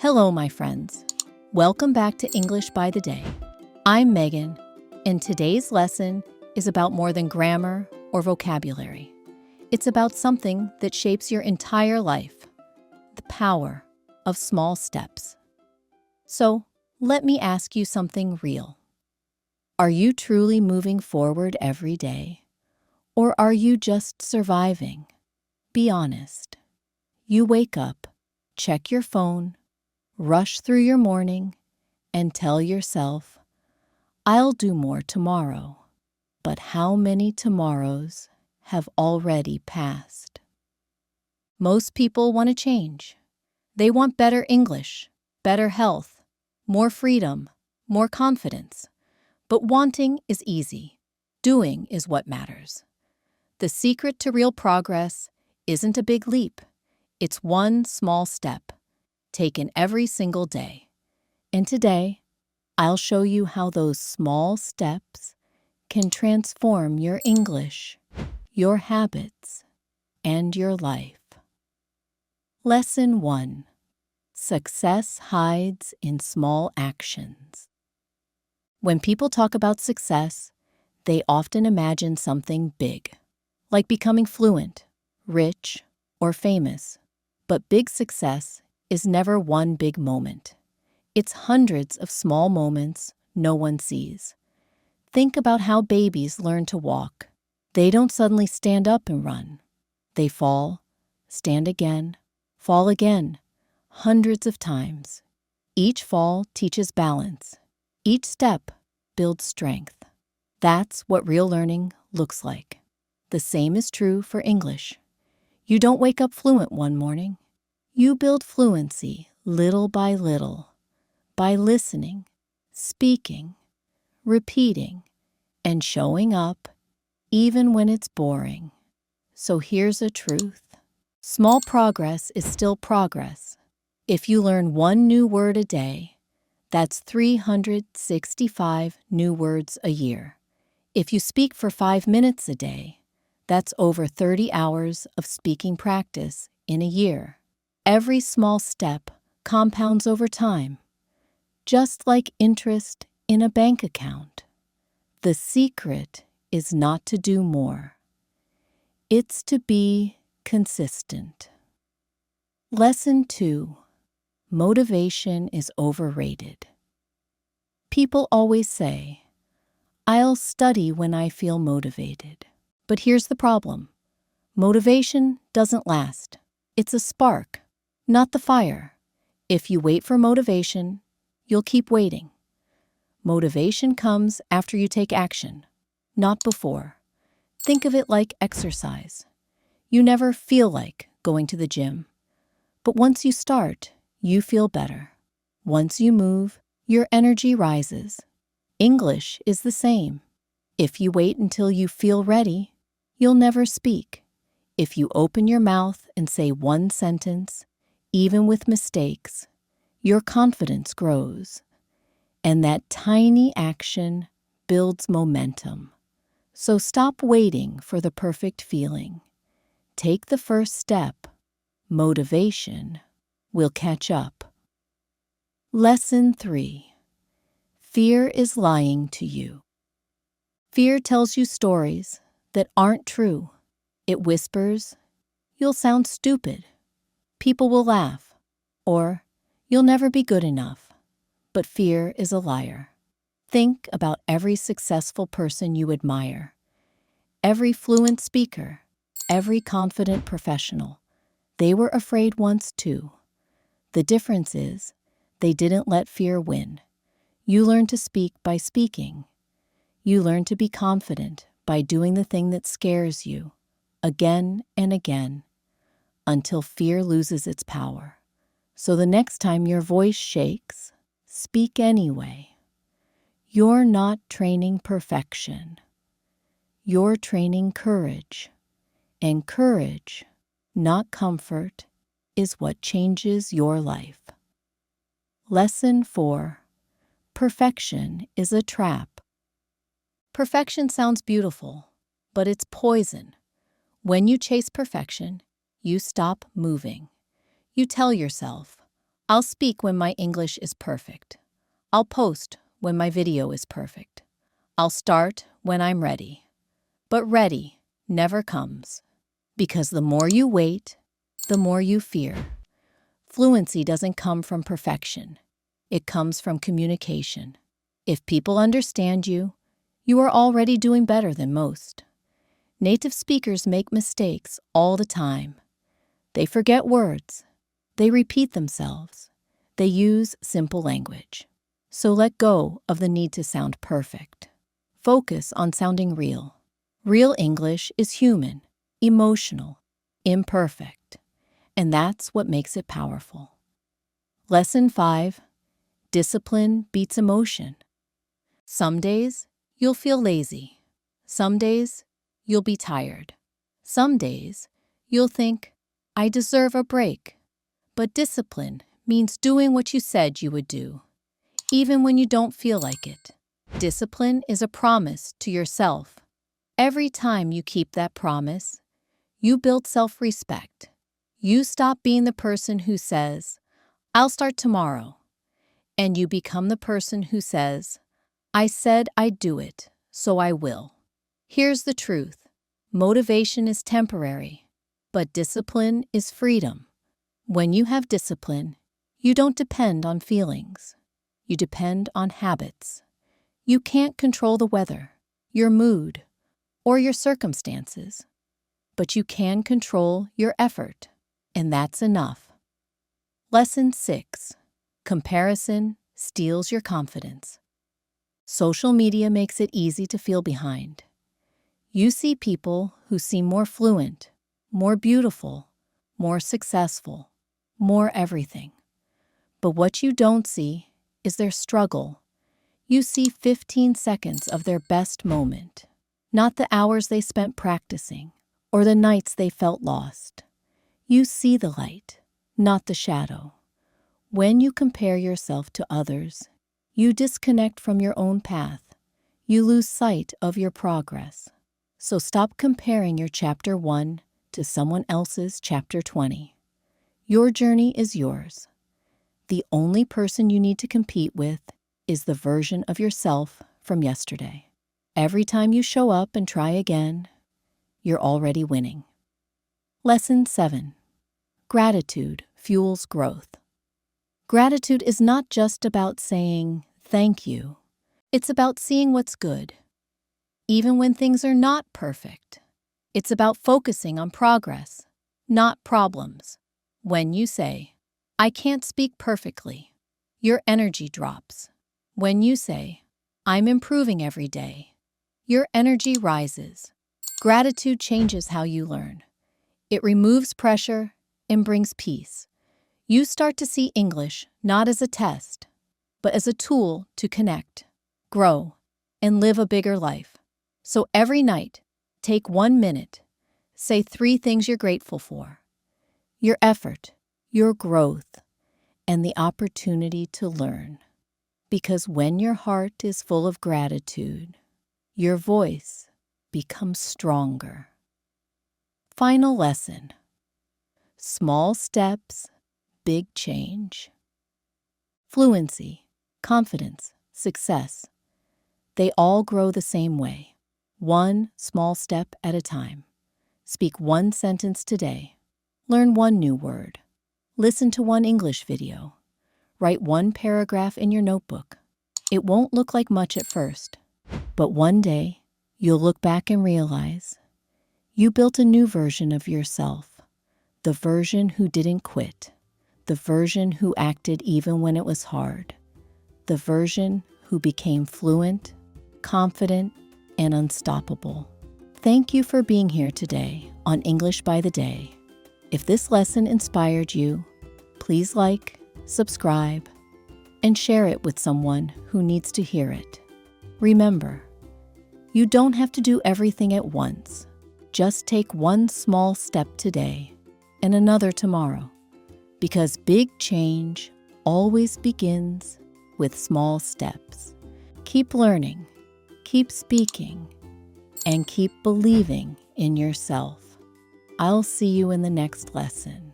Hello, my friends. Welcome back to English by the Day. I'm Megan, and today's lesson is about more than grammar or vocabulary. It's about something that shapes your entire life, the power of small steps. So, let me ask you something real. Are you truly moving forward every day? Or are you just surviving? Be honest. You wake up, check your phone, rush through your morning, and tell yourself, I'll do more tomorrow. But how many tomorrows have already passed? Most people want to change. They want better English, better health, more freedom, more confidence. But wanting is easy. Doing is what matters. The secret to real progress isn't a big leap. It's one small step, taken every single day. And today, I'll show you how those small steps can transform your English, your habits, and your life. Lesson 1. Success hides in small actions. When people talk about success, they often imagine something big, like becoming fluent, rich, or famous. But big success is never one big moment. It's hundreds of small moments no one sees. Think about how babies learn to walk. They don't suddenly stand up and run. They fall, stand again, fall again, hundreds of times. Each fall teaches balance. Each step builds strength. That's what real learning looks like. The same is true for English. You don't wake up fluent one morning. You build fluency little by little, by listening, speaking, repeating, and showing up even when it's boring. So here's a truth. Small progress is still progress. If you learn one new word a day, that's 365 new words a year. If you speak for 5 minutes a day, that's over 30 hours of speaking practice in a year. Every small step compounds over time, just like interest in a bank account. The secret is not to do more. It's to be consistent. Lesson 2. Motivation is overrated. People always say, I'll study when I feel motivated. But here's the problem. Motivation doesn't last. It's a spark, not the fire. If you wait for motivation, you'll keep waiting. Motivation comes after you take action, not before. Think of it like exercise. You never feel like going to the gym. But once you start, you feel better. Once you move, your energy rises. English is the same. If you wait until you feel ready, you'll never speak. If you open your mouth and say one sentence, even with mistakes, your confidence grows. And that tiny action builds momentum. So stop waiting for the perfect feeling. Take the first step. Motivation will catch up. Lesson 3. Fear is lying to you. Fear tells you stories that aren't true. It whispers, you'll sound stupid. People will laugh. Or, you'll never be good enough. But fear is a liar. Think about every successful person you admire. Every fluent speaker. Every confident professional. They were afraid once too. The difference is, they didn't let fear win. You learn to speak by speaking. You learn to be confident by doing the thing that scares you, again and again, until fear loses its power. So the next time your voice shakes, speak anyway. You're not training perfection. You're training courage. And courage, not comfort, is what changes your life. Lesson 4. Perfection is a trap. Perfection sounds beautiful, but it's poison. When you chase perfection, you stop moving. You tell yourself, I'll speak when my English is perfect. I'll post when my video is perfect. I'll start when I'm ready. But ready never comes. Because the more you wait, the more you fear. Fluency doesn't come from perfection. It comes from communication. If people understand you, you are already doing better than most. Native speakers make mistakes all the time. They forget words. They repeat themselves. They use simple language. So let go of the need to sound perfect. Focus on sounding real. Real English is human, emotional, imperfect, and that's what makes it powerful. Lesson 5. Discipline beats emotion. Some days, you'll feel lazy. Some days, you'll be tired. Some days, you'll think, I deserve a break. But discipline means doing what you said you would do, even when you don't feel like it. Discipline is a promise to yourself. Every time you keep that promise, you build self-respect. You stop being the person who says, I'll start tomorrow, and you become the person who says, I said I'd do it, so I will. Here's the truth. Motivation is temporary, but discipline is freedom. When you have discipline, you don't depend on feelings. You depend on habits. You can't control the weather, your mood, or your circumstances, but you can control your effort, and that's enough. Lesson 6. Comparison steals your confidence. Social media makes it easy to feel behind. You see people who seem more fluent, more beautiful, more successful, more everything. But what you don't see is their struggle. You see 15 seconds of their best moment, not the hours they spent practicing or the nights they felt lost. You see the light, not the shadow. When you compare yourself to others, you disconnect from your own path. You lose sight of your progress. So stop comparing your chapter 1 to someone else's chapter 20. Your journey is yours. The only person you need to compete with is the version of yourself from yesterday. Every time you show up and try again, you're already winning. Lesson 7. Gratitude fuels growth. Gratitude is not just about saying thank you. It's about seeing what's good, even when things are not perfect. It's about focusing on progress, not problems. When you say, I can't speak perfectly, your energy drops. When you say, I'm improving every day, your energy rises. Gratitude changes how you learn. It removes pressure and brings peace. You start to see English not as a test, but as a tool to connect, grow, and live a bigger life. So every night, take 1 minute. Say 3 things you're grateful for. Your effort, your growth, and the opportunity to learn. Because when your heart is full of gratitude, your voice becomes stronger. Final lesson. Small steps, big change. Fluency, confidence, success. They all grow the same way. One small step at a time. Speak 1 sentence today. Learn 1 new word. Listen to 1 English video. Write 1 paragraph in your notebook. It won't look like much at first, but one day you'll look back and realize you built a new version of yourself, the version who didn't quit, the version who acted even when it was hard, the version who became fluent, confident, and unstoppable. Thank you for being here today on English by the Day. If this lesson inspired you, please like, subscribe, and share it with someone who needs to hear it. Remember, you don't have to do everything at once. Just take 1 small step today and another tomorrow, because big change always begins with small steps. Keep learning, keep speaking, and keep believing in yourself. I'll see you in the next lesson.